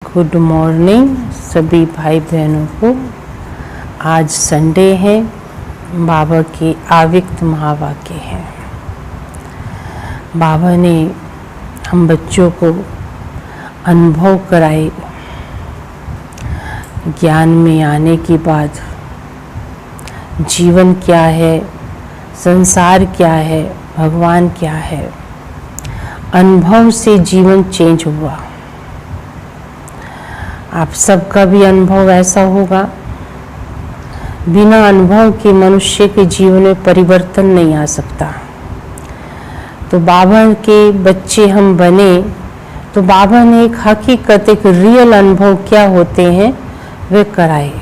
Good morning सभी भाई बहनों को। आज संडे है, बाबा के आविक्त महावाक्य है। बाबा ने हम बच्चों को अनुभव कराए ज्ञान में आने के बाद जीवन क्या है, संसार क्या है, भगवान क्या है। अनुभव से जीवन चेंज हुआ। आप सबका भी अनुभव ऐसा होगा। बिना अनुभव के मनुष्य के जीवन में परिवर्तन नहीं आ सकता। तो बाबा के बच्चे हम बने तो बाबा ने एक हकीकत, एक रियल अनुभव क्या होते हैं वे कराए।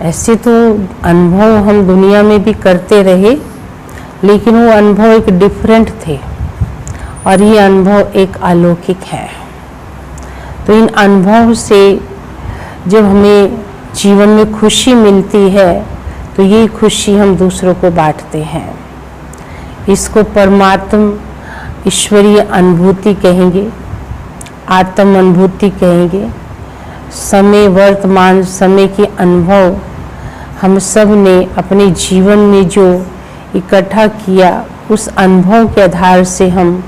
ऐसे तो अनुभव हम दुनिया में भी करते रहे, लेकिन वो अनुभव एक डिफरेंट थे और ये अनुभव एक अलौकिक है। तो इन अनुभव से जब हमें जीवन में खुशी मिलती है तो ये खुशी हम दूसरों को बांटते हैं। इसको परमात्म ईश्वरीय अनुभूति कहेंगे, आत्म अनुभूति कहेंगे। समय, वर्तमान समय के अनुभव हम सब ने अपने जीवन में जो इकट्ठा किया, उस अनुभव के आधार से हम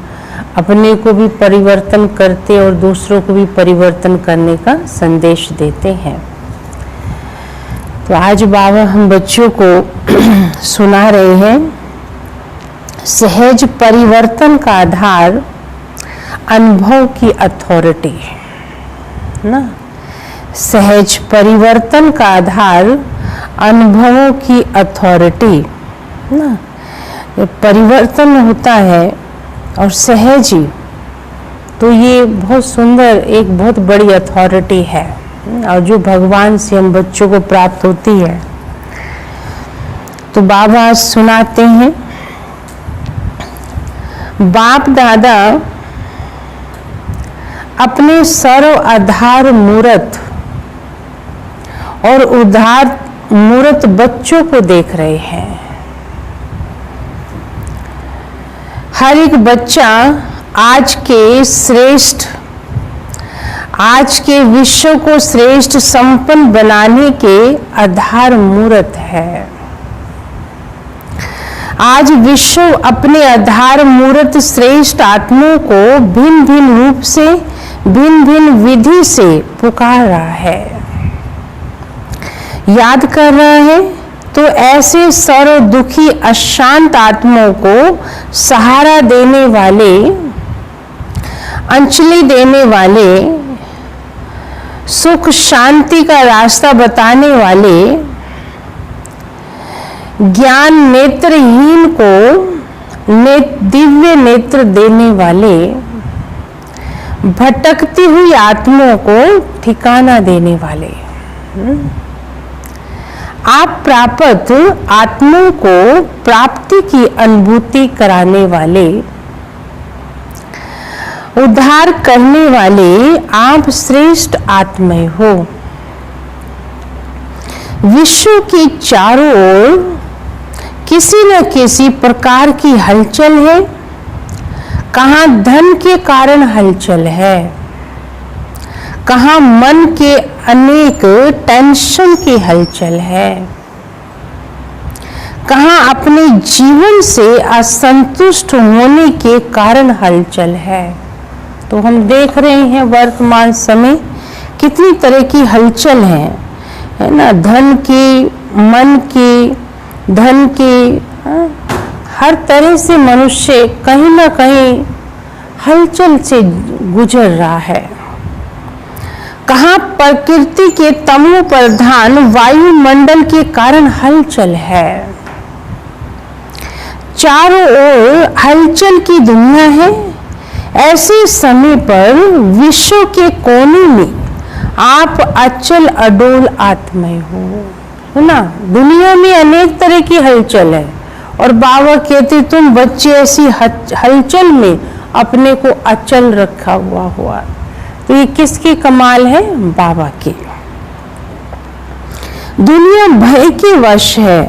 अपने को भी परिवर्तन करते और दूसरों को भी परिवर्तन करने का संदेश देते हैं। तो आज बाबा हम बच्चों को सुना रहे हैं सहज परिवर्तन का आधार अनुभव की अथॉरिटी ना। सहज परिवर्तन का आधार अनुभवों की अथॉरिटी ना। परिवर्तन होता है और सहज ही, तो ये बहुत सुंदर, एक बहुत बड़ी अथॉरिटी है और जो भगवान से हम बच्चों को प्राप्त होती है। तो बाबा सुनाते हैं, बाप दादा अपने सर्व आधार मूर्त और उदार मूर्त बच्चों को देख रहे हैं। हर एक बच्चा आज के विश्व को श्रेष्ठ संपन्न बनाने के आधार मूर्त है। आज विश्व अपने आधार मूर्त श्रेष्ठ आत्माओं को भिन्न भिन्न रूप से, भिन्न भिन्न विधि से पुकार रहा है, याद कर रहा है। तो ऐसे सर्व दुखी अशांत आत्माओं को सहारा देने वाले, अंजलि देने वाले, सुख शांति का रास्ता बताने वाले, ज्ञान नेत्रहीन को दिव्य नेत्र देने वाले, भटकती हुई आत्माओं को ठिकाना देने वाले, आप प्राप्त आत्माओं को प्राप्ति की अनुभूति कराने वाले, उद्धार करने वाले आप श्रेष्ठ आत्माएं हो। विश्व के चारों ओर किसी न किसी प्रकार की हलचल है। कहाँ धन के कारण हलचल है, कहाँ मन के अनेक टेंशन की हलचल है, कहाँ अपने जीवन से असंतुष्ट होने के कारण हलचल है। तो हम देख रहे हैं वर्तमान समय कितनी तरह की हलचल है ना। धन की, मन की, धन की, हर तरह से मनुष्य कहीं ना कहीं हलचल से गुजर रहा है। कहाँ प्रकृति के तमो प्रधान वायुमंडल के कारण हलचल है। चारों ओर हलचल की दुनिया है। ऐसे समय पर विश्व के कोने में आप अचल अडोल आत्माएं हो, है ना। दुनिया में अनेक तरह की हलचल है और बाबा कहते तुम बच्चे ऐसी हलचल में अपने को अचल रखा हुआ। तो ये किसकी कमाल है? बाबा की। दुनिया भय के वश है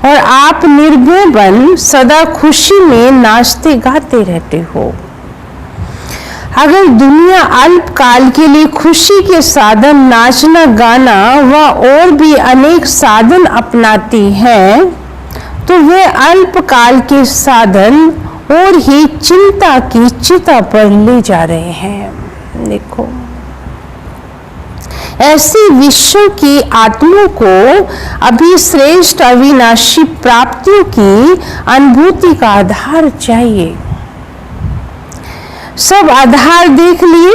और आप निर्भय बन सदा खुशी में नाचते गाते रहते हो। अगर दुनिया अल्पकाल के लिए खुशी के साधन नाचना गाना व और भी अनेक साधन अपनाती है तो वे अल्पकाल के साधन और ही चिंता की चिता पर ले जा रहे हैं। देखो, ऐसी विश्व की आत्माओं को अभी श्रेष्ठ अविनाशी प्राप्तियों की अनुभूति का आधार चाहिए। सब आधार देख लिए,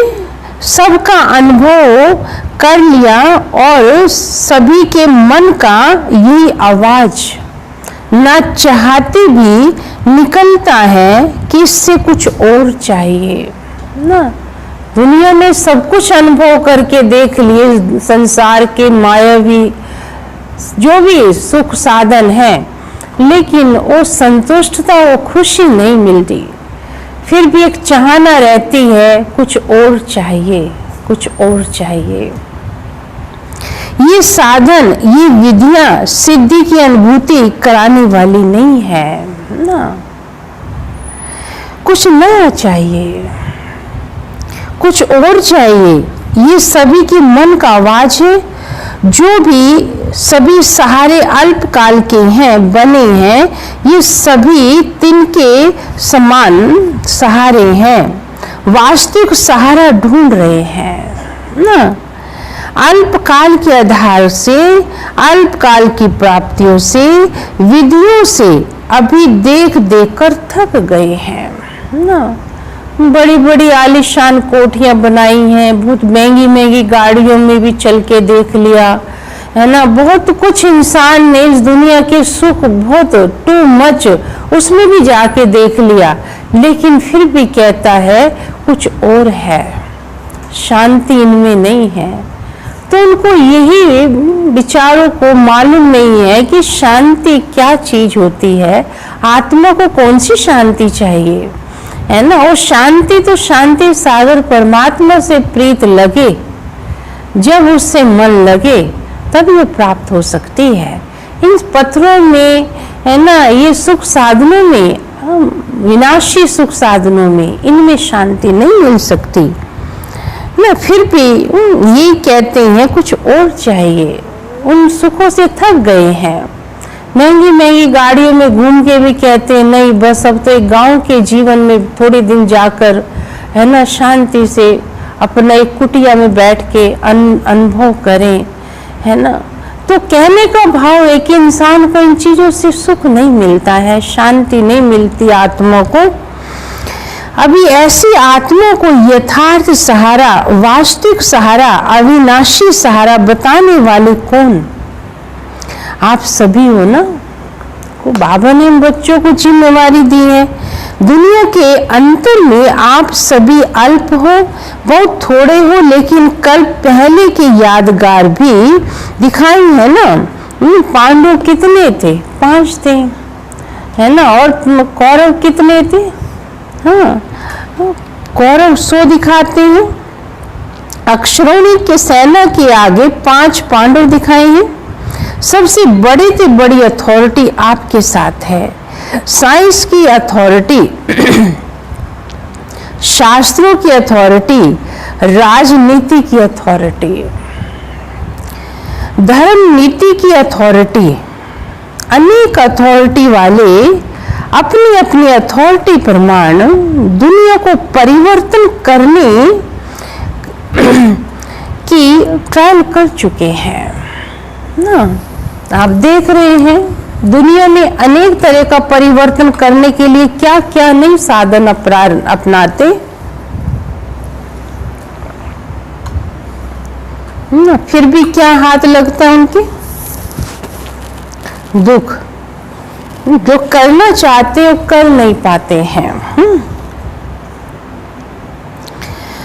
सबका अनुभव कर लिया और सभी के मन का यही आवाज न चाहते भी निकलता है कि इससे कुछ और चाहिए ना। दुनिया में सब कुछ अनुभव करके देख लिए, संसार के मायावी जो भी सुख साधन है, लेकिन वो संतुष्टता, वो खुशी नहीं मिलती। फिर भी एक चाहना रहती है, कुछ और चाहिए, कुछ और चाहिए। ये साधन, ये विधियां सिद्धि की अनुभूति कराने वाली नहीं है ना। कुछ नया चाहिए, कुछ और चाहिए। ये सभी की मन का आवाज है। जो भी सभी सहारे अल्पकाल के हैं, बने हैं, ये सभी तिनके समान सहारे हैं, वास्तविक सहारा ढूंढ रहे हैं ना। अल्पकाल के आधार से, अल्पकाल की प्राप्तियों से, विधियों से अभी देख देख कर थक गए हैं ना। बड़ी बड़ी आलीशान कोठियां बनाई हैं, बहुत महंगी महंगी गाड़ियों में भी चल के देख लिया है ना। बहुत कुछ इंसान ने इस दुनिया के सुख, बहुत टू मच, उसमें भी जाके देख लिया, लेकिन फिर भी कहता है कुछ और है, शांति इनमें नहीं है। तो उनको यही विचारों को मालूम नहीं है कि शांति क्या चीज होती है, आत्मा को कौन सी शांति चाहिए, है ना। और शांति तो शांति सागर परमात्मा से प्रीत लगे, जब उससे मन लगे तब ये प्राप्त हो सकती है। इन पत्थरों में, है ना, ये सुख साधनों में, विनाशी सुख साधनों में, इनमें शांति नहीं मिल सकती ना। फिर भी ये कहते हैं कुछ और चाहिए, उन सुखों से थक गए हैं। महंगी महंगी गाड़ियों में घूम के भी कहते हैं नहीं, बस अब तो एक गांव के जीवन में थोड़े दिन जाकर, है ना, शांति से अपना एक कुटिया में बैठ के अनुभव करें, है ना। तो कहने का भाव है कि इंसान को इन चीजों से सुख नहीं मिलता है, शांति नहीं मिलती आत्मा को। अभी ऐसी आत्मा को यथार्थ सहारा, वास्तविक सहारा, अविनाशी सहारा बताने वाले कौन? आप सभी हो ना। को बाबा ने बच्चों को जिम्मेवारी दी है। दुनिया के अंतर में आप सभी अल्प हो, बहुत थोड़े हो, लेकिन कल पहले के यादगार भी दिखाई है ना। पांडव कितने थे? 5 थे, है ना। और कौरव कितने थे? हाँ, कौरव 100 दिखाते हैं। अक्षरोणी के सेना के आगे 5 पांडव दिखाए हैं। सबसे बड़ी से बड़ी अथॉरिटी आपके साथ है। साइंस की अथॉरिटी, शास्त्रों की अथॉरिटी, राजनीति की अथॉरिटी, धर्म नीति की अथॉरिटी, अनेक अथॉरिटी वाले अपनी अपनी अथॉरिटी प्रमाण दुनिया को परिवर्तन करने की ट्रायल कर चुके हैं ना। आप देख रहे हैं दुनिया में अनेक तरह का परिवर्तन करने के लिए क्या क्या नई साधन अपनाते ना, फिर भी क्या हाथ लगता है उनके? दुख। जो करना चाहते वो कर नहीं पाते हैं।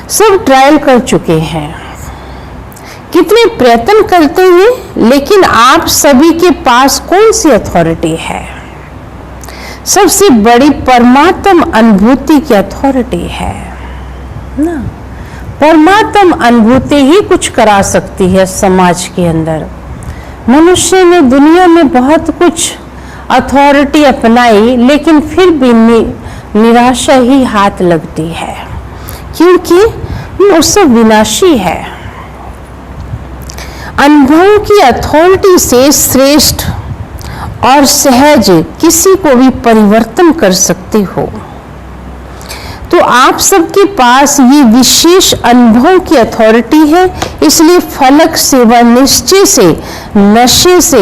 सब ट्रायल कर चुके हैं, कितने प्रयत्न करते हैं, लेकिन आप सभी के पास कौन सी अथॉरिटी है? सबसे बड़ी परमात्म अनुभूति की अथॉरिटी है ना। परमात्म अनुभूति ही कुछ करा सकती है समाज के अंदर। मनुष्य ने दुनिया में बहुत कुछ अथॉरिटी अपनाई, लेकिन फिर भी निराशा ही हाथ लगती है। क्योंकि वो सब विनाशी है। अनुभव की अथॉरिटी से श्रेष्ठ और सहज किसी को भी परिवर्तन कर सकते हो। तो आप सबके पास ये विशेष अनुभव की अथॉरिटी है, इसलिए फलक सेवा निश्चय से, नशे से,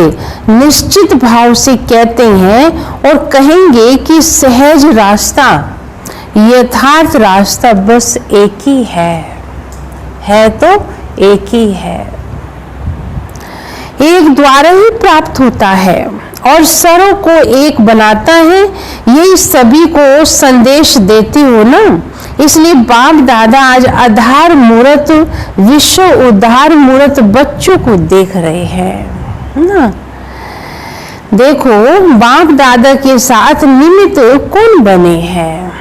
निश्चित भाव से कहते हैं और कहेंगे कि सहज रास्ता, यथार्थ रास्ता बस एक ही है तो एक ही है। एक द्वारा ही प्राप्त होता है और सर्व को एक बनाता है। यही सभी को संदेश देते हो ना, इसलिए बाप दादा आज आधार मूर्त, विश्व उद्धार मूर्त बच्चों को देख रहे हैं ना। देखो बाप दादा के साथ निमित्त कौन बने हैं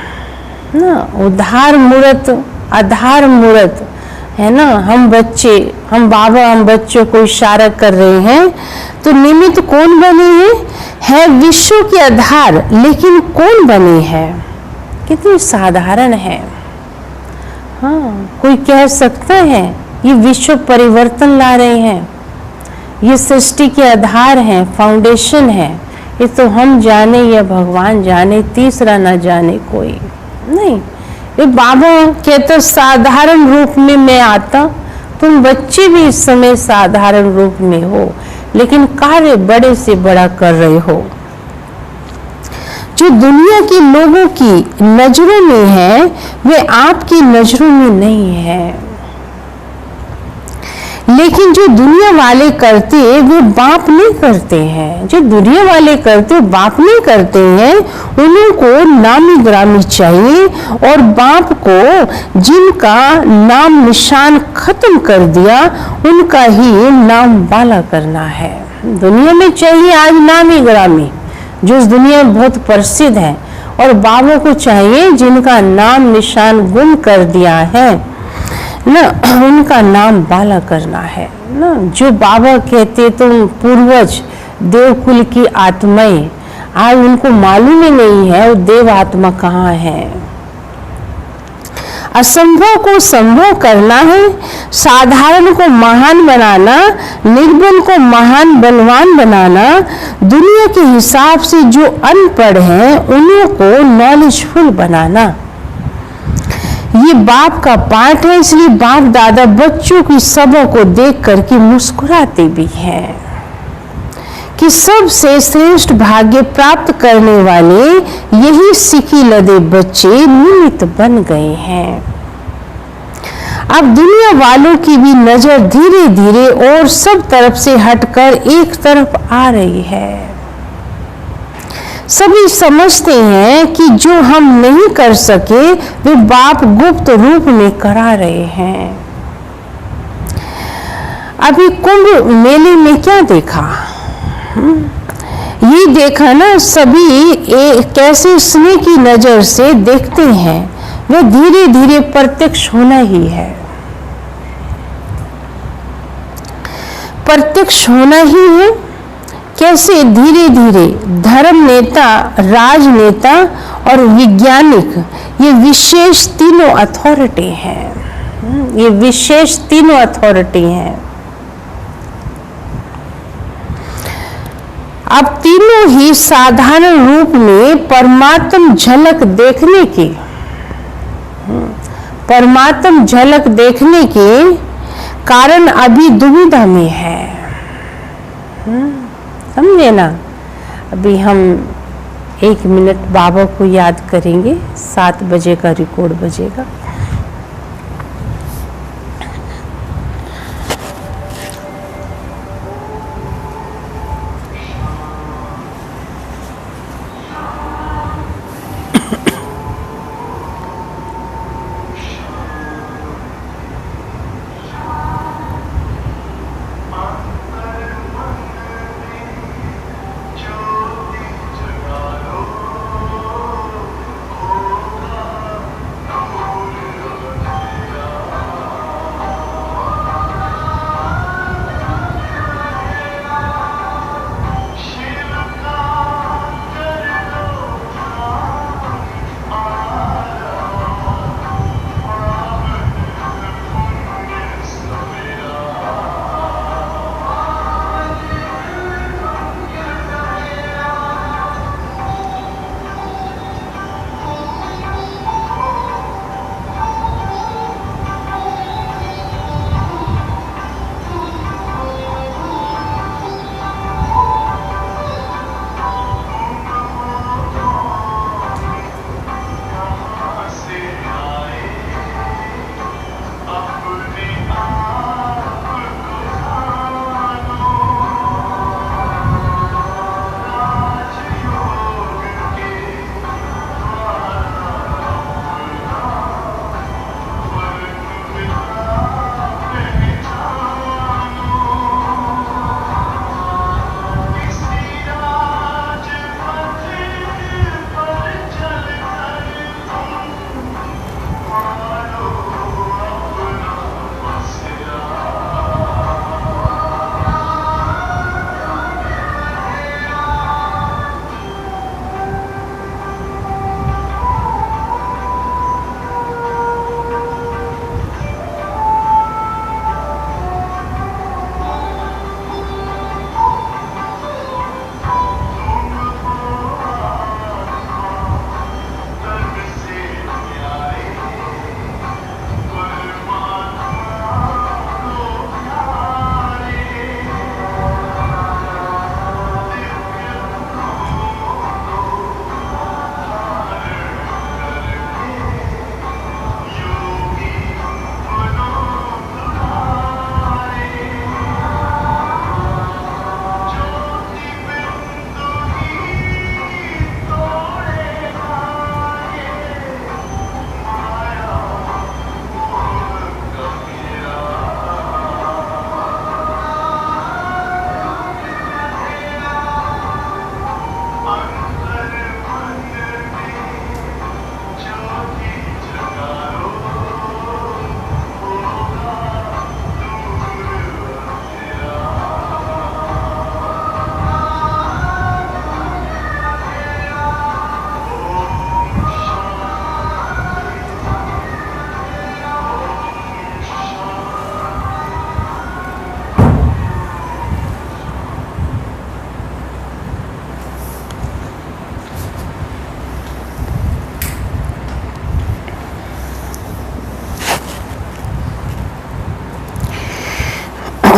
ना, उद्धार मूर्त, आधार मूर्त है ना। हम बच्चे, हम बाबा, हम बच्चों को इशारा कर रहे हैं, तो निमित्त कौन बने हैं? है विश्व के आधार, लेकिन कौन बने हैं? कितनी साधारण है। हाँ, कोई कह सकता है ये विश्व परिवर्तन ला रहे हैं, ये सृष्टि के आधार हैं, फाउंडेशन है। ये तो हम जाने या भगवान जाने, तीसरा ना जाने कोई नहीं। ये बाबा कहते साधारण रूप में मैं आता, तुम बच्चे भी इस समय साधारण रूप में हो, लेकिन कार्य बड़े से बड़ा कर रहे हो। जो दुनिया के लोगों की नजरों में है वे आपकी नजरों में नहीं है, लेकिन जो दुनिया वाले करते वो बाप नहीं करते हैं। जो दुनिया वाले करते बाप नहीं करते हैं, उन्हीं को नामी ग्रामी चाहिए। और बाप को जिनका नाम निशान खत्म कर दिया उनका ही नाम वाला करना है। दुनिया में चाहिए आज नामी ग्रामी, जो इस दुनिया में बहुत प्रसिद्ध है, और बाबा को चाहिए जिनका नाम निशान गुम कर दिया है ना, उनका नाम बाला करना है ना। जो बाबा कहते तुम पूर्वज देवकुल की आत्माएं, आज उनको मालूम ही नहीं है वो देव आत्मा कहाँ है। असंभव को संभव करना है, साधारण को महान बनाना, निर्बल को महान बलवान बनाना। दुनिया के हिसाब से जो अनपढ़ हैं उन्हीं को नॉलेजफुल बनाना, ये बाप का पाठ है। इसलिए बाप दादा बच्चों की सबों को देख करके मुस्कुराते भी हैं कि सबसे श्रेष्ठ भाग्य प्राप्त करने वाले यही सीखी लदे बच्चे निमित्त बन गए हैं। अब दुनिया वालों की भी नजर धीरे धीरे और सब तरफ से हटकर एक तरफ आ रही है। सभी समझते हैं कि जो हम नहीं कर सके वे बाप गुप्त रूप में करा रहे हैं। अभी कुंभ मेले में क्या देखा? ये देखा ना, सभी कैसे स्नेह की नजर से देखते हैं, वे धीरे धीरे प्रत्यक्ष होना ही है, प्रत्यक्ष होना ही है। कैसे? धीरे धीरे धर्म नेता, राजनेता और वैज्ञानिक, ये विशेष तीनों अथॉरिटी हैं, ये विशेष तीनों अथॉरिटी हैं। अब तीनों ही साधारण रूप में परमात्म झलक देखने की, परमात्म झलक देखने के कारण अभी दुविधा में है। समझे ना? अभी हम 1 मिनट बाबा को याद करेंगे, 7 बजे का रिकॉर्ड बजेगा।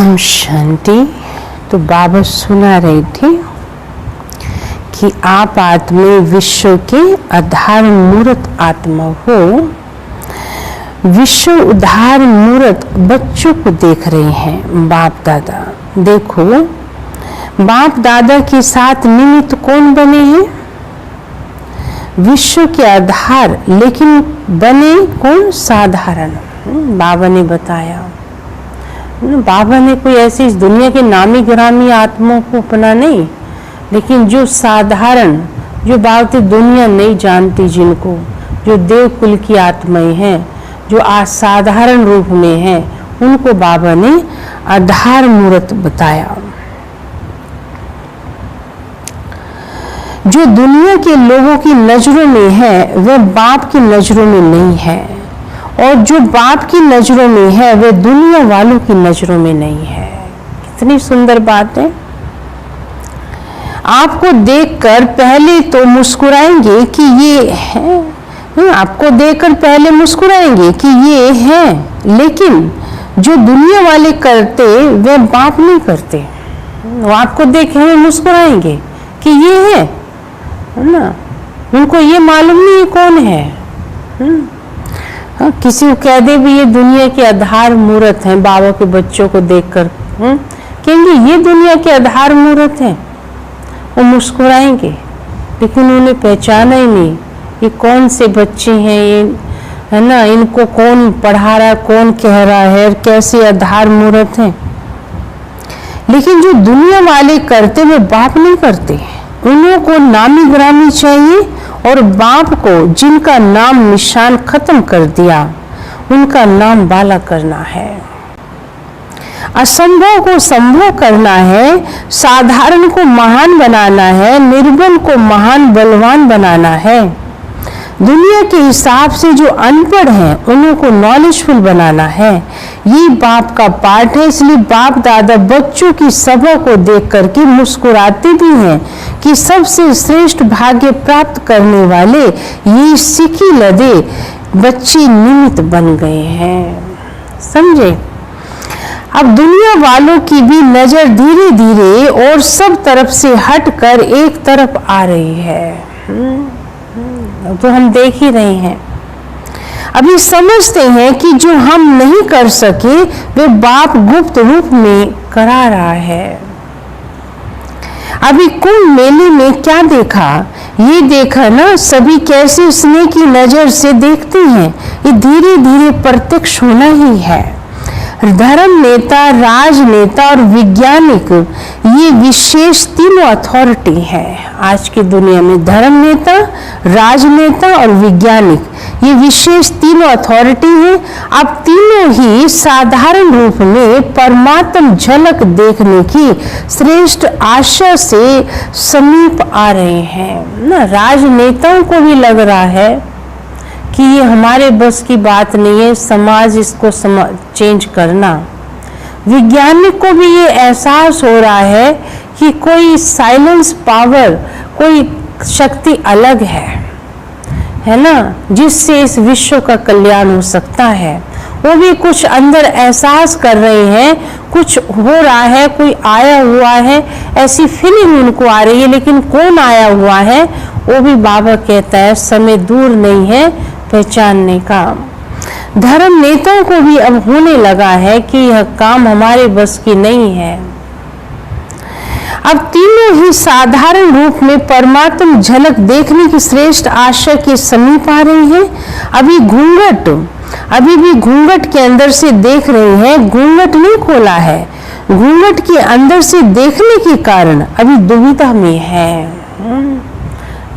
ओम शांति। तो बाबा सुना रहे थे कि आप आत्मा विश्व के आधार मूर्त आत्मा हो। विश्व उद्धार मूर्त बच्चों को देख रहे हैं बाप दादा। देखो बाप दादा के साथ निमित्त कौन बने हैं? विश्व के आधार, लेकिन बने कौन? साधारण। बाबा ने बताया, बाबा ने कोई ऐसी इस दुनिया के नामी ग्रामी आत्माओं को अपना नहीं, लेकिन जो साधारण, जो बात दुनिया नहीं जानती, जिनको, जो देव कुल की आत्माएं हैं, जो असाधारण रूप में हैं, उनको बाबा ने आधार मूर्त बताया। जो दुनिया के लोगों की नजरों में है वह बाप की नजरों में नहीं है, और जो बाप की नजरों में है वह दुनिया वालों की नजरों में नहीं है। कितनी सुंदर बात है। आपको देखकर पहले तो मुस्कुराएंगे कि ये है, आपको देखकर पहले मुस्कुराएंगे कि ये है, लेकिन जो दुनिया वाले करते वह बाप नहीं करते। वो आपको देखे हुए मुस्कुराएंगे कि ये है ना, उनको ये मालूम नहीं कौन है। किसी को कह दे भी ये दुनिया के आधार मूर्त हैं, बाबा के बच्चों को देखकर कहेंगे ये दुनिया के आधार मूर्त हैं, वो मुस्कुराएंगे, लेकिन उन्हें पहचाना ही नहीं ये कौन से बच्चे हैं, ये है ना, इनको कौन पढ़ा रहा है, कौन कह रहा है, कैसे आधार मूर्त हैं। लेकिन जो दुनिया वाले करते वे बाप नहीं करते। उन्हों को नामी ग्रामी चाहिए, और बाप को जिनका नाम निशान खत्म कर दिया उनका नाम वाला करना है। असंभव को संभव करना है, साधारण को महान बनाना है, निर्बल को महान बलवान बनाना है। दुनिया के हिसाब से जो अनपढ़ हैं उन्हों को नॉलेजफुल बनाना है। ये बाप का पाठ है, इसलिए बाप दादा बच्चों की सभा को देख करके मुस्कुराते भी हैं कि सबसे श्रेष्ठ भाग्य प्राप्त करने वाले ये सिकी लदे बच्चे निमित्त बन गए हैं। समझे? अब दुनिया वालों की भी नजर धीरे धीरे और सब तरफ से हटकर एक तरफ आ रही है। तो हम देख ही रहे हैं। अभी समझते हैं कि जो हम नहीं कर सके वे बाप गुप्त रूप में करा रहा है। अभी कुंभ मेले में क्या देखा? ये देखा ना, सभी कैसे स्नेह की नजर से देखते हैं। ये धीरे धीरे प्रत्यक्ष होना ही है। धर्म नेता, राजनेता और वैज्ञानिक, ये विशेष तीनों अथॉरिटी है आज की दुनिया में। धर्म नेता, राजनेता और वैज्ञानिक, ये विशेष तीनों अथॉरिटी हैं। अब तीनों ही साधारण रूप में परमात्म झलक देखने की श्रेष्ठ आशा से समीप आ रहे हैं ना। राजनेताओं को भी लग रहा है कि ये हमारे बस की बात नहीं है, समाज इसको चेंज करना। वैज्ञानिक को भी ये एहसास हो रहा है कि कोई साइलेंस पावर, कोई शक्ति अलग है ना, जिससे इस विश्व का कल्याण हो सकता है। वो भी कुछ अंदर एहसास कर रहे हैं, कुछ हो रहा है, कोई आया हुआ है, ऐसी फीलिंग उनको आ रही है। लेकिन कौन आया हुआ है वो भी बाबा कहता है समय दूर नहीं है पहचानने का। धर्म नेताओं को भी अब होने लगा है कि यह काम हमारे बस की नहीं है। अब तीनों ही साधारण रूप में परमात्म झलक देखने की श्रेष्ठ आशा के समीप आ रही है। अभी भी घूंघट के अंदर से देख रहे हैं, घूंघट नहीं खोला है। घूंघट के अंदर से देखने के कारण अभी दुविधा में है,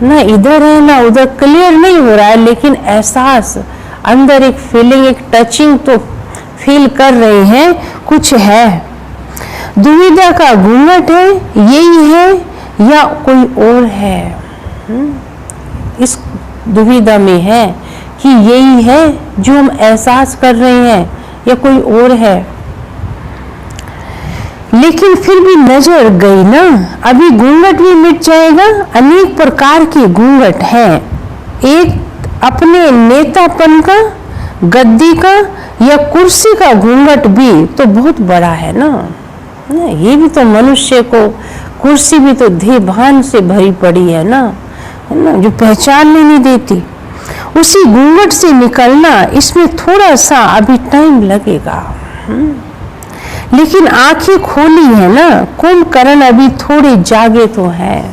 ना इधर है ना उधर, क्लियर नहीं हो रहा है, लेकिन एहसास अंदर, एक फीलिंग, एक टचिंग तो फील कर रहे हैं, कुछ है। दुविधा का घूंघट है, यही है या कोई और है। इस दुविधा में है कि यही है जो हम एहसास कर रहे हैं या कोई और है। लेकिन फिर भी नजर गई ना, अभी घूंघट भी मिट जाएगा। अनेक प्रकार के घूंघट हैं। एक अपने नेतापन का, गद्दी का या कुर्सी का घूंघट भी तो बहुत बड़ा है ना। ये भी तो मनुष्य को, कुर्सी भी तो देह भान से भरी पड़ी है ना, जो पहचान नहीं देती। उसी घूंघट से निकलना, इसमें थोड़ा सा अभी टाइम लगेगा, लेकिन आंखें खोली है ना, कुंभकर्ण अभी थोड़े जागे तो है।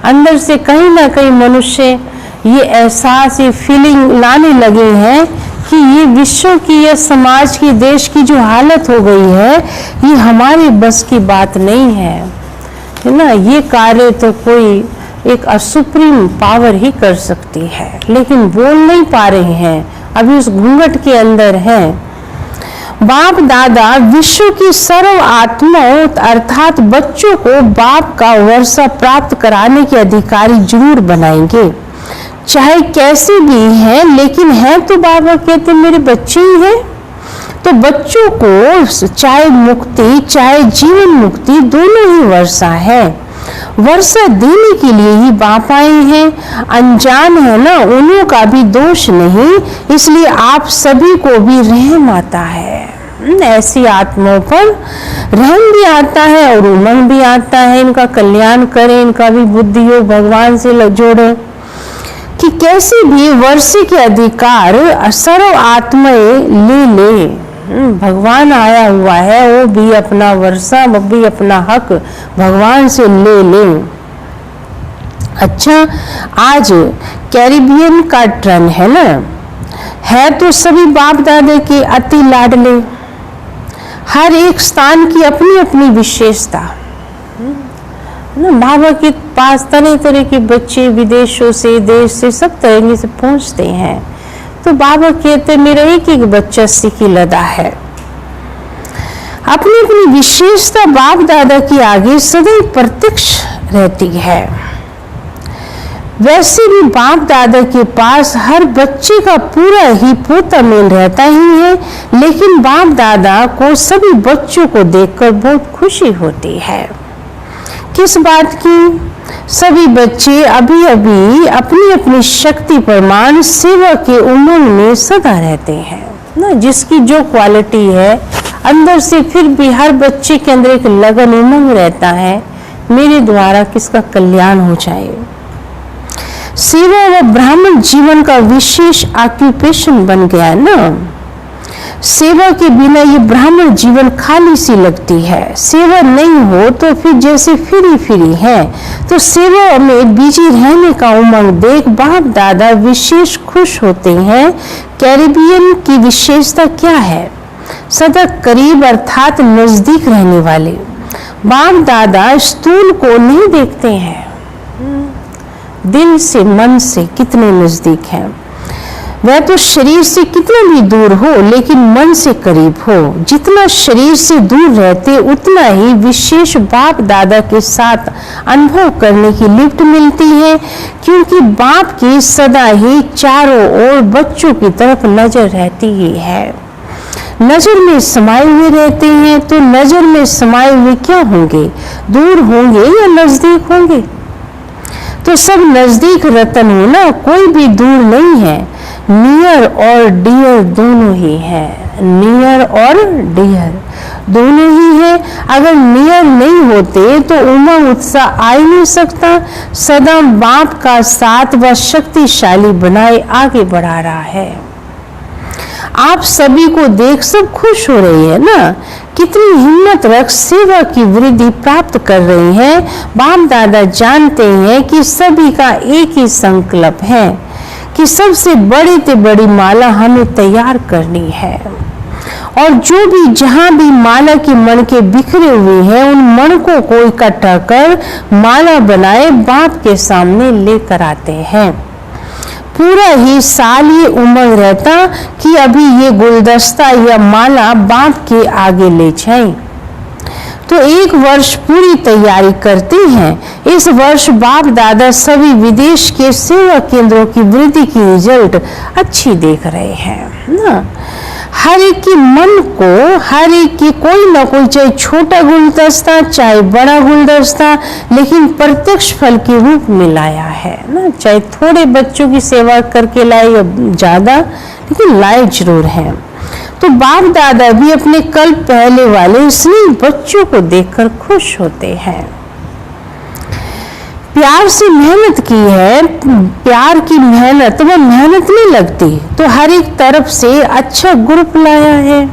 अंदर से कहीं ना कहीं मनुष्य ये एहसास, ये फीलिंग लाने लगे हैं कि ये विश्व की या समाज की, देश की जो हालत हो गई है, ये हमारे बस की बात नहीं है ना। ये कार्य तो कोई एक सुप्रीम पावर ही कर सकती है, लेकिन बोल नहीं पा रहे हैं, अभी उस घूंघट के अंदर हैं। बाप दादा विश्व की सर्व आत्माओं अर्थात बच्चों को बाप का वर्षा प्राप्त कराने के अधिकारी जरूर बनाएंगे, चाहे कैसे भी हैं, लेकिन हैं तो बाबा कहते मेरे बच्चे ही हैं। तो बच्चों को चाहे मुक्ति चाहे जीवन मुक्ति दोनों ही वर्षा है। वर्षा देने के लिए ही बाप आए हैं। अनजान है ना, उन्हों का भी दोष नहीं, इसलिए आप सभी को भी रहम आता है। ऐसी आत्माओं पर रहम भी आता है और उमंग भी आता है। इनका कल्याण करें, इनका भी बुद्धि योग भगवान से जोड़े कि कैसे भी वर्षे के अधिकार सर्व आत्माएं ले ले। भगवान आया हुआ है, वो भी अपना वर्षा, वो भी अपना हक भगवान से ले ले। अच्छा, आज कैरिबियन का टर्न है ना, है तो सभी बाप दादे के अति लाडले। हर एक स्थान की अपनी अपनी विशेषता ना। बाबा के पास तरह तरह के बच्चे विदेशों से, देश से, सब तरह से पहुंचते हैं। तो बाबा कहते मेरा एक एक बच्चा सिकी लदा है। अपनी अपनी विशेषता बाप दादा की आगे सदैव प्रत्यक्ष रहती है। वैसे भी बाप दादा के पास हर बच्चे का पूरा ही पोता मेल रहता ही है, लेकिन बाप दादा को सभी बच्चों को देखकर बहुत खुशी होती है। किस बात की? सभी बच्चे अभी अभी अपनी अपनी शक्ति प्रमाण सेवा के उमंग में सदा रहते हैं ना। जिसकी जो क्वालिटी है अंदर से, फिर भी हर बच्चे के अंदर एक लगन उमंग रहता है, मेरे द्वारा किसका कल्याण हो जाए। सेवा व ब्राह्मण जीवन का विशेष ऑक्यूपेशन बन गया है ना। सेवा के बिना ये ब्राह्मण जीवन खाली सी लगती है। सेवा नहीं हो तो फिर जैसे फिरी फिरी है। तो सेवा में बिजी रहने का उमंग देख बाप दादा विशेष खुश होते हैं। कैरिबियन की विशेषता क्या है? सदा करीब अर्थात नजदीक रहने वाले। बाप दादा स्थूल को नहीं देखते हैं, दिल से मन से कितने नजदीक हैं। वह तो शरीर से कितना भी दूर हो, लेकिन मन से करीब हो। जितना शरीर से दूर रहते उतना ही विशेष बाप दादा के साथ अनुभव करने की लिफ्ट मिलती है, क्योंकि बाप की सदा ही चारों ओर बच्चों की तरफ नजर रहती ही है। नजर में समाये हुए रहते हैं। तो नजर में समाये हुए क्या होंगे? दूर होंगे या नजदीक होंगे? तो सब नजदीक रतन हो ना, कोई भी दूर नहीं है। नियर और डियर दोनों ही है। नियर और डियर दोनों ही है। अगर नियर नहीं होते तो उमंग उत्साह आ ही नहीं सकता। सदा बाप का साथ व शक्तिशाली बनाए आगे बढ़ा रहा है। आप सभी को देख सब खुश हो रही है ना। कितनी हिम्मत रख सेवा की वृद्धि प्राप्त कर रही हैं। बाप दादा जानते हैं कि सभी का एक ही संकल्प है कि सबसे बड़ी से बड़ी माला हमें तैयार करनी है। और जो भी जहां भी माला के मणके बिखरे हुए हैं, उन मणकों को इकट्ठा कर माला बनाए बाप के सामने लेकर आते हैं। पूरा ही साल ये उमंग रहता कि अभी ये गुलदस्ता या माला बाप के आगे ले जाएं। तो एक वर्ष पूरी तैयारी करते हैं। इस वर्ष बाप दादा सभी विदेश के सेवा केंद्रों की वृद्धि की रिजल्ट अच्छी देख रहे हैं ना। हर एक के मन को, हर एक की कोई ना कोई, चाहे छोटा गुलदस्ता चाहे बड़ा गुलदस्ता, लेकिन प्रत्यक्ष फल के रूप में लाया है ना। चाहे थोड़े बच्चों की सेवा करके लाए या ज्यादा, लेकिन लायक जरूर हैं। तो बाप दादा भी अपने कल पहले वाले इसलिए बच्चों को देखकर खुश होते हैं। प्यार से मेहनत की है, प्यार की मेहनत वो मेहनत नहीं लगती, तो हर एक तरफ से अच्छा ग्रुप लाया है।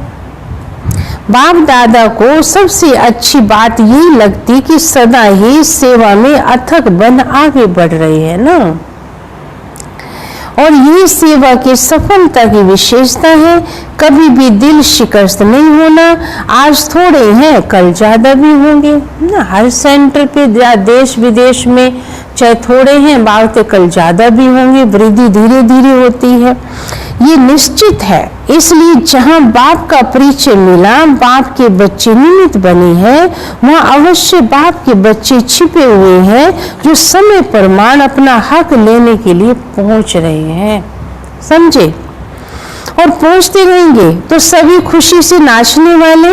बाप दादा को सबसे अच्छी बात यही लगती कि सदा ही सेवा में अथक बन आगे बढ़ रही है ना, और ये सेवा की सफलता की विशेषता है। कभी भी दिल शिकस्त नहीं होना। आज थोड़े हैं, कल ज्यादा भी होंगे ना। हर सेंटर पे देश विदेश में चाहे थोड़े हैं, बात कल ज्यादा भी होंगे। वृद्धि धीरे धीरे होती है, ये निश्चित है। इसलिए जहां बाप का परिचय मिला, बाप के बच्चे निमित्त बने हैं, वहां अवश्य बाप के बच्चे छिपे हुए हैं जो समय पर मान अपना हक लेने के लिए पहुंच रहे हैं। समझे? और पहुंचते रहेंगे तो सभी खुशी से नाचने वाले,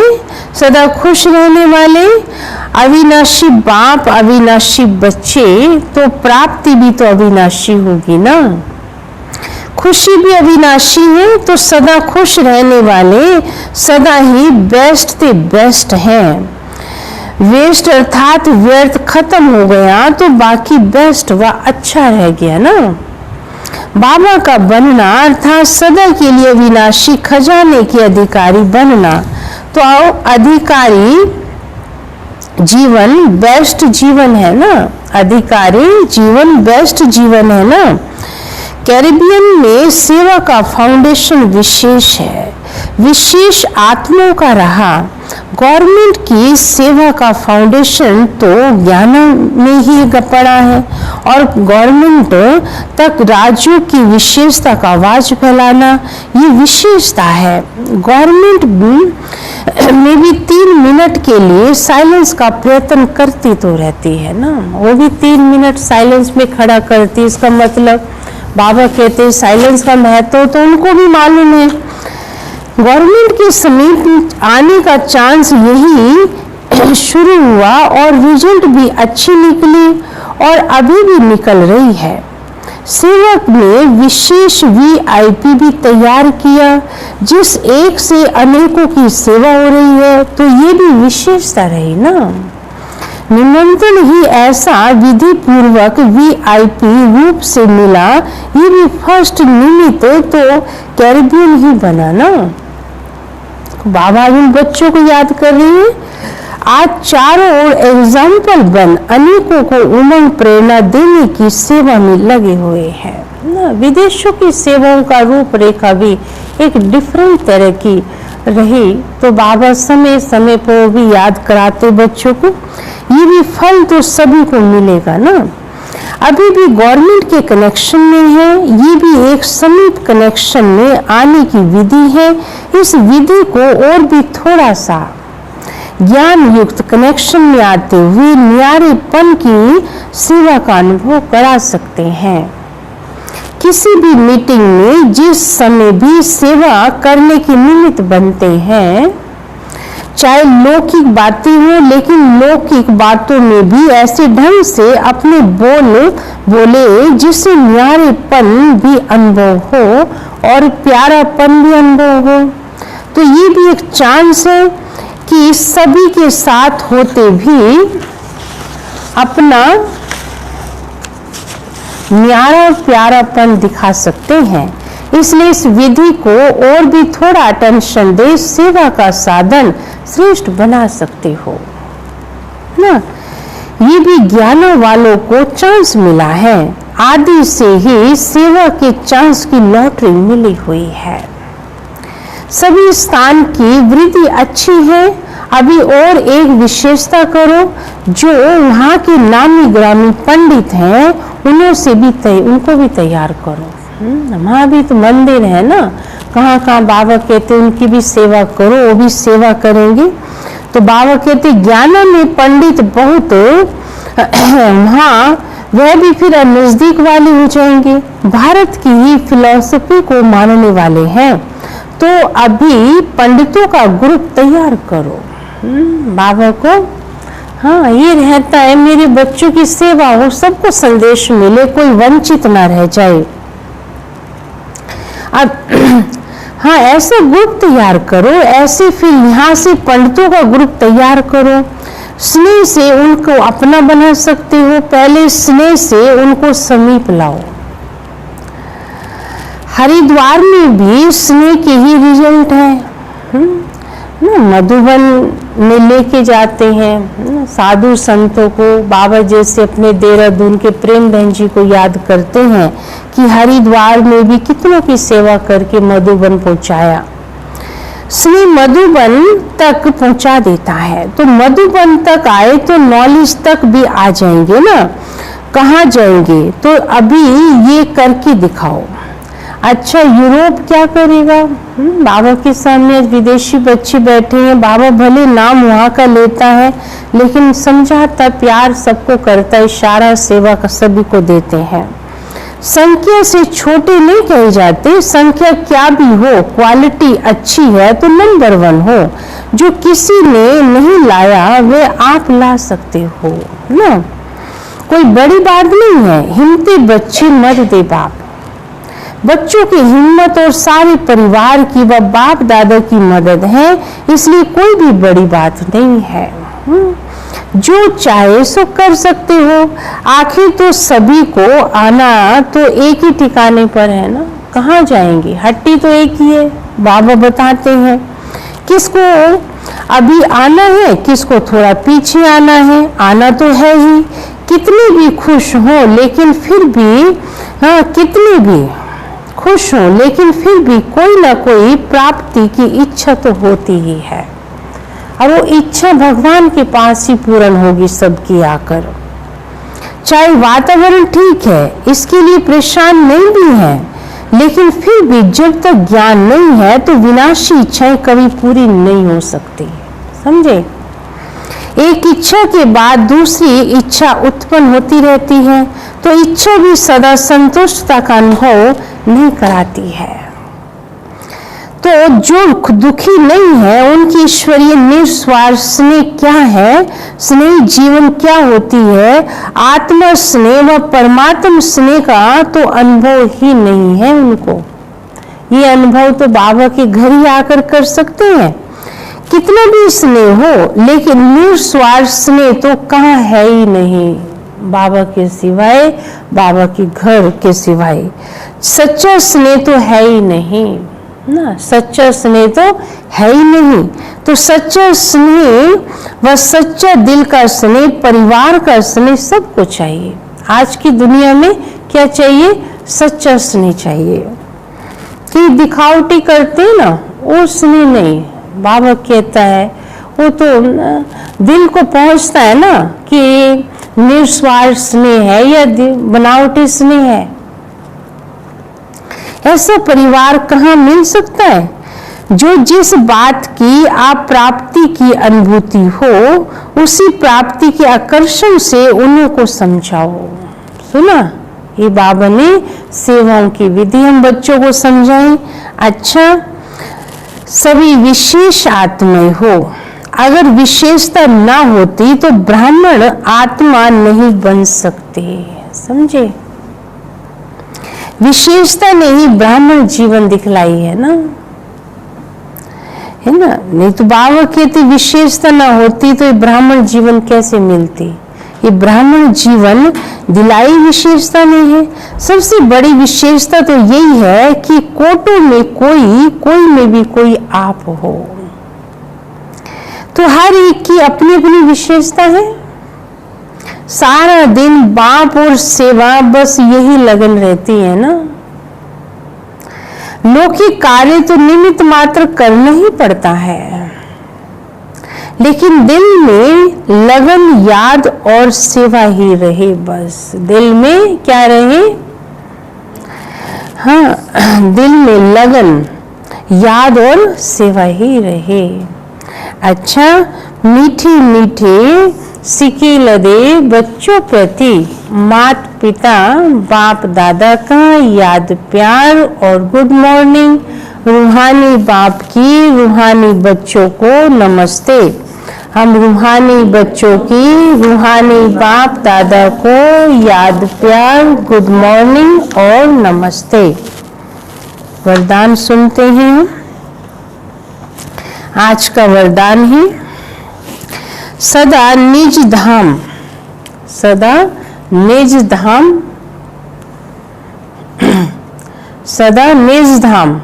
सदा खुश रहने वाले, अविनाशी बाप, अविनाशी बच्चे, तो प्राप्ति भी तो अविनाशी होगी ना। खुशी भी अविनाशी है, तो सदा खुश रहने वाले सदा ही बेस्ट से बेस्ट हैं। वेस्ट अर्थात व्यर्थ खत्म हो गया तो बाकी बेस्ट व अच्छा रह गया ना। बाबा का बनना अर्थात सदा के लिए विनाशी खजाने के अधिकारी बनना। तो आओ, अधिकारी जीवन बेस्ट जीवन है ना, अधिकारी जीवन बेस्ट जीवन है ना। कैरिबियन में सेवा का फाउंडेशन विशेष है, विशेष आत्माओं का रहा। गवर्नमेंट की सेवा का फाउंडेशन तो ज्ञान में ही पड़ा है, और गवर्नमेंट तक राज्यों की विशेषता का आवाज फैलाना ये विशेषता है। गवर्नमेंट में भी 3 मिनट के लिए साइलेंस का प्रयत्न करती तो रहती है ना, वो भी 3 मिनट साइलेंस में खड़ा करती। इसका मतलब बाबा कहते हैं साइलेंस का महत्व तो उनको भी मालूम है। गवर्नमेंट के समीप आने का चांस यही शुरू हुआ और रिजल्ट भी अच्छी निकली और अभी भी निकल रही है। सेवक ने विशेष VIP भी तैयार किया, जिस एक से अनेकों की सेवा हो रही है, तो ये भी विशेषता रही ना। निमंत्रण ही ऐसा विधि पूर्वक VIP रूप से मिला, ये भी फर्स्ट निमित्त तो कैरिबियन ही बना ना। बाबा इन बच्चों को याद कर रही है। आज चारों ओर एग्जाम्पल बन अनेकों को उमंग प्रेरणा देने की सेवा में लगे हुए हैं ना। विदेशों की सेवाओं का रूपरेखा भी एक डिफरेंट तरह की रही, तो बाबा समय समय पर भी याद कराते बच्चों को। ये भी फल तो सभी को मिलेगा ना। अभी भी गवर्नमेंट के कनेक्शन में है, ये भी एक समीप कनेक्शन में आने की विधि है। इस विधि को और भी थोड़ा सा ज्ञान युक्त कनेक्शन में आते हुए न्यारेपन की सेवा का अनुभव करा सकते हैं। किसी भी मीटिंग में जिस समय भी सेवा करने के निमित्त बनते हैं, चाहे लौकिक बातें हो, लेकिन लौकिक बातों में भी ऐसे ढंग से अपने बोले जिससे न्यारेपन भी अनुभव हो और प्यारापन भी अनुभव हो। तो ये भी एक चांस है कि सभी के साथ होते भी अपना न्यारा प्यारापन दिखा सकते हैं। इसलिए इस विधि को और भी थोड़ा अटेंशन दे, सेवा का साधन श्रेष्ठ बना सकते हो ना। ये भी ज्ञान वालों को चांस मिला है, आदि से ही सेवा के चांस की लॉटरी मिली हुई है। सभी स्थान की वृद्धि अच्छी है। अभी और एक विशेषता करो, जो वहाँ के नामी ग्रामी पंडित हैं उनको भी तैयार करो। वहाँ भी तो मंदिर है ना, कहाँ कहाँ बाबा कहते उनकी भी सेवा करो, वो भी सेवा करेंगे। तो बाबा कहते ज्ञान में पंडित बहुत वहाँ वह भी फिर नजदीक वाले हो जाएंगे, भारत की ही फिलॉसफी को मानने वाले हैं। तो अभी पंडितों का ग्रुप तैयार करो। बाबा को हाँ ये रहता है मेरे बच्चों की सेवा हो, सबको संदेश मिले, कोई वंचित ना रह जाए। अब हाँ, ऐसा ग्रुप तैयार करो, ऐसे फिर यहाँ से पंडितों का ग्रुप तैयार करो। स्नेह से उनको अपना बना सकते हो, पहले स्नेह से उनको समीप लाओ। हरिद्वार में भी स्नेह के ही रिजल्ट है। मधुबन में लेके जाते हैं साधु संतों को, बाबा जैसे अपने देहरादून के प्रेम बहन जी को याद करते हैं कि हरिद्वार में भी कितनों की सेवा करके मधुबन पहुंचाया। स्नेह मधुबन तक पहुंचा देता है। तो मधुबन तक आए तो नॉलेज तक भी आ जाएंगे ना। कहाँ जाएंगे? तो अभी ये करके दिखाओ। अच्छा, यूरोप क्या करेगा? बाबा के सामने विदेशी बच्चे बैठे हैं, बाबा भले नाम वहाँ का लेता है लेकिन समझाता, प्यार सबको करता, इशारा सेवा का सभी को देते हैं। संख्या से छोटे नहीं कहे जाते, संख्या क्या भी हो, क्वालिटी अच्छी है तो नंबर 1 हो। जो किसी ने नहीं लाया वे आप ला सकते हो ना, कोई बड़ी बात नहीं है। हिम्मती बच्चे मत दे बाप। बच्चों की हिम्मत और सारे परिवार की व बाप दादा की मदद है, इसलिए कोई भी बड़ी बात नहीं है। जो चाहे सो कर सकते हो। आखिर तो सभी को आना तो एक ही ठिकाने पर है ना, कहाँ जाएंगे? हट्टी तो एक ही है। बाबा बताते हैं किसको अभी आना है, किसको थोड़ा पीछे आना है, आना तो है ही। कितने भी खुश हो लेकिन फिर भी, हाँ, कितने भी खुश हो लेकिन फिर भी कोई ना कोई प्राप्ति की इच्छा तो होती ही है, और वो इच्छा भगवान के पास ही पूर्ण होगी सबकी आकर। चाहे वातावरण ठीक है, इसके लिए परेशान नहीं भी है, लेकिन फिर भी जब तक ज्ञान नहीं है तो विनाशी इच्छाएं कभी पूरी नहीं हो सकती। समझे? एक इच्छा के बाद दूसरी इच्छा उत्पन्न होती रहती है, तो इच्छा भी सदा संतुष्टता का अनुभव नहीं कराती है। तो जो दुखी नहीं है उनकी ईश्वरीय निस्वार्थ स्नेह क्या है, स्नेह जीवन क्या होती है, आत्मा स्नेह व परमात्मा स्नेह का तो अनुभव ही नहीं है उनको। ये अनुभव तो बाबा के घर ही आकर कर सकते हैं। कितना भी स्नेह हो लेकिन निस्वार्थ स्नेह तो कहाँ है ही नहीं बाबा के सिवाय, बाबा के घर के सिवाय। सच्चा स्नेह तो है ही नहीं ना, सच्चा स्नेह तो है ही नहीं। तो सच्चा स्नेह व सच्चा दिल का स्नेह, परिवार का स्नेह सबको चाहिए। आज की दुनिया में क्या चाहिए? सच्चा स्नेह चाहिए। कि दिखावटी करते हैं ना, वो स्नेह नहीं। बाबा कहता है वो तो दिल को पहुंचता है ना कि निस्वार्थ स्नेह है या बनावटी स्नेह है। ऐसा परिवार कहाँ मिल सकता है? जो जिस बात की आप प्राप्ति की अनुभूति हो उसी प्राप्ति के आकर्षण से उन्हीं को समझाओ। सुना? ये बाबा ने सेवाओं की विधि हम बच्चों को समझाई। अच्छा, सभी विशेष आत्माएं हो, अगर विशेषता ना होती तो ब्राह्मण आत्मा नहीं बन सकते। समझे? विशेषता ने ही ब्राह्मण जीवन दिखलाई है ना, है ना? नहीं तो बाबा कहते विशेषता ना होती तो ये ब्राह्मण जीवन कैसे मिलती? ये ब्राह्मण जीवन दिलाई विशेषता नहीं है। सबसे बड़ी विशेषता तो यही है कि कोटों में कोई में भी कोई आप हो। तो हर एक की अपनी अपनी विशेषता है। सारा दिन बाप और सेवा बस यही लगन रहती है ना। लौकिक कार्य तो निमित्त मात्र करना ही पड़ता है, लेकिन दिल में लगन, याद और सेवा ही रहे। बस दिल में क्या रहे? हाँ, दिल में लगन, याद और सेवा ही रहे। अच्छा, मीठी मीठी सिकील दे बच्चों प्रति माता पिता बाप दादा का याद, प्यार और गुड मॉर्निंग। रूहानी बाप की रूहानी बच्चों को नमस्ते। हम रूहानी बच्चों की रूहानी बाप दादा को याद, प्यार, गुड मॉर्निंग और नमस्ते। वरदान सुनते हैं हम। आज का वरदान है सदा निज धाम, सदा निज धाम, सदा निज धाम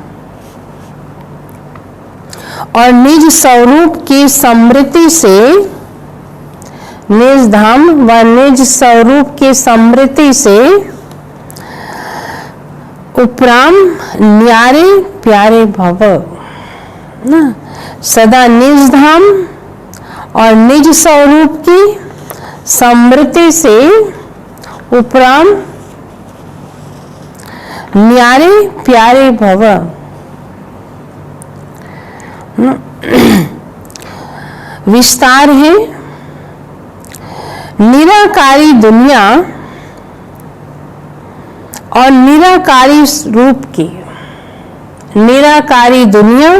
और निज स्वरूप की समृद्धि से, निज धाम व निज स्वरूप की समृद्धि से उपराम न्यारे प्यारे भव। ना, सदा निज धाम और निज स्वरूप की समृद्धि से उपराम न्यारे प्यारे भव। विस्तार है निराकारी दुनिया और निराकारी रूप की, निराकारी दुनिया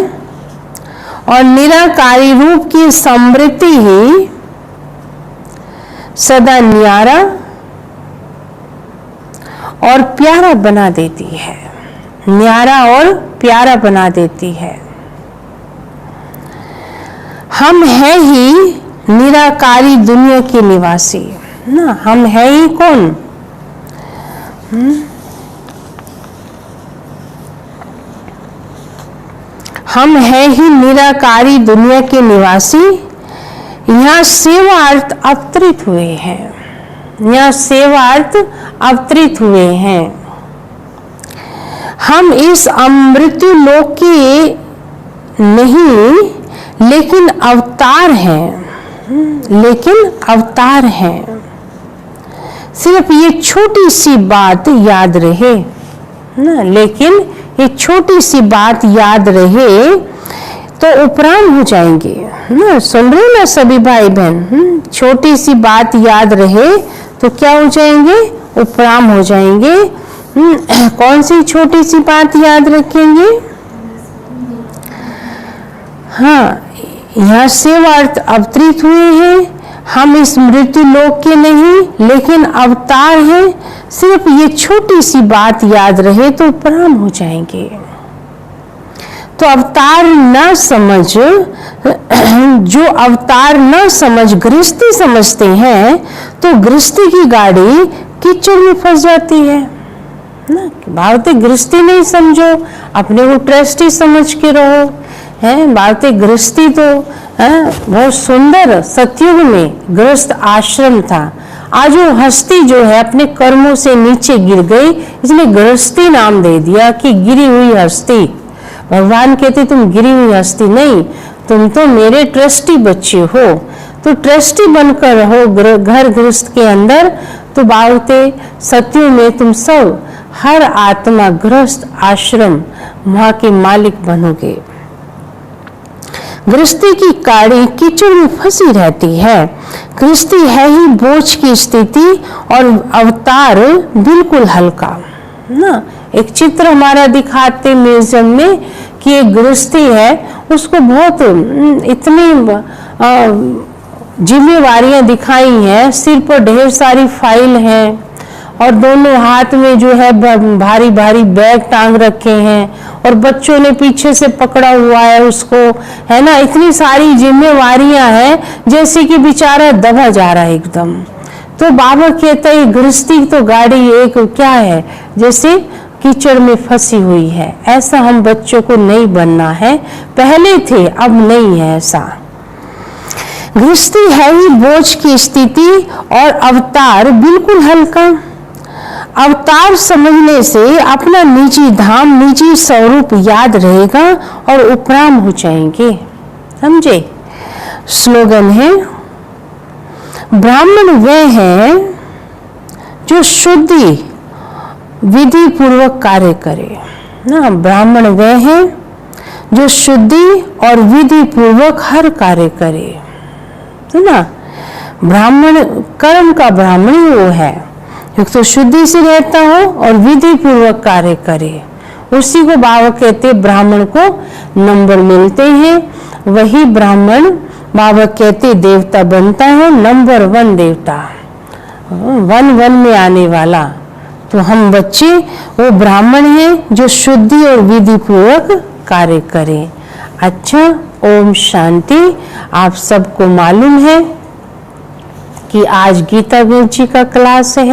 और निराकारी रूप की समृद्धि ही सदा न्यारा और प्यारा बना देती है, न्यारा और प्यारा बना देती है। हम हैं ही निराकारी दुनिया के निवासी ना, हम हैं ही कौन? हम हैं ही निराकारी दुनिया के निवासी। यहाँ सेवार्थ अवतरित हुए हैं, यहाँ सेवार्थ अवतरित हुए हैं। हम इस अमृत्यु लोक के नहीं लेकिन अवतार हैं, लेकिन अवतार हैं। सिर्फ ये छोटी सी बात याद रहे ना, लेकिन ये छोटी सी बात याद रहे तो उपराम हो जाएंगे ना। सुन रहे ना सभी भाई बहन, छोटी सी बात याद रहे तो क्या हो जाएंगे? उपराम हो जाएंगे। कौन सी छोटी सी बात याद रखेंगे? हाँ, यहाँ सेवार्थ अवतरित हुए हैं। हम इस मृत्यु लोक के नहीं लेकिन अवतार हैं। सिर्फ ये छोटी सी बात याद रहे तो उपराम हो जाएंगे। तो अवतार न समझ, जो अवतार न समझ गृहस्थी समझते हैं तो गृहस्थी की गाड़ी कीचड़ में फंस जाती है ना। भारतीय गृहस्थी नहीं समझो, अपने को ट्रस्टी समझ के रहो। है भारतीय गृहस्थी तो बहुत सुंदर सतयुग में गृहस्थ आश्रम था। आज वो हस्ती जो है अपने कर्मों से नीचे गिर गई, इसलिए गृहस्थी नाम दे दिया कि गिरी हुई हस्ती। भगवान कहते तुम गिरी हुई हस्ती नहीं, तुम तो मेरे ट्रस्टी बच्चे हो। तो ट्रस्टी बनकर रहो घर गृहस्थ के अंदर, तो भारतीय सतयुग में तुम सब हर आत्मा गृहस्थ आश्रम वहां के मालिक बनोगे। गृहस्थी की गाड़ी कीचड़ में फंसी रहती है। गृहस्थी है ही बोझ की स्थिति और अवतार बिल्कुल हल्का ना। एक चित्र हमारा दिखाते म्यूजियम में कि एक गृहस्थी है, उसको बहुत इतनी जिम्मेवारियां दिखाई हैं, सिर पर ढेर सारी फाइल हैं और दोनों हाथ में जो है भारी भारी बैग टांग रखे हैं और बच्चों ने पीछे से पकड़ा हुआ है उसको, है ना। इतनी सारी जिम्मेवारियां हैं जैसे कि बेचारा दबा जा रहा है एकदम। तो बाबा कहते हैं गृहस्थी तो गाड़ी एक क्या है, जैसे कीचड़ में फंसी हुई है। ऐसा हम बच्चों को नहीं बनना है, पहले थे अब नहीं है ऐसा। गृहस्थी है ही बोझ की स्थिति और अवतार बिल्कुल हल्का। अवतार समझने से अपना निजी धाम निजी स्वरूप याद रहेगा और उपराम हो जाएंगे। समझे? स्लोगन है ब्राह्मण वह है जो शुद्धि विधि पूर्वक कार्य करे ना। ब्राह्मण वह है जो शुद्धि और विधि पूर्वक हर कार्य करे, है ना। ब्राह्मण कर्म का ब्राह्मण वो है एक तो शुद्धि से रहता हो और विधि पूर्वक कार्य करे। उसी को बाबा कहते ब्राह्मण को नंबर मिलते हैं। वही ब्राह्मण बाबा कहते देवता बनता है, नंबर 1 देवता, 1 में आने वाला। तो हम बच्चे वो ब्राह्मण हैं जो शुद्धि और विधि पूर्वक कार्य करें। अच्छा, ओम शांति। आप सबको मालूम है कि आज गीता गुरु जी का क्लास है।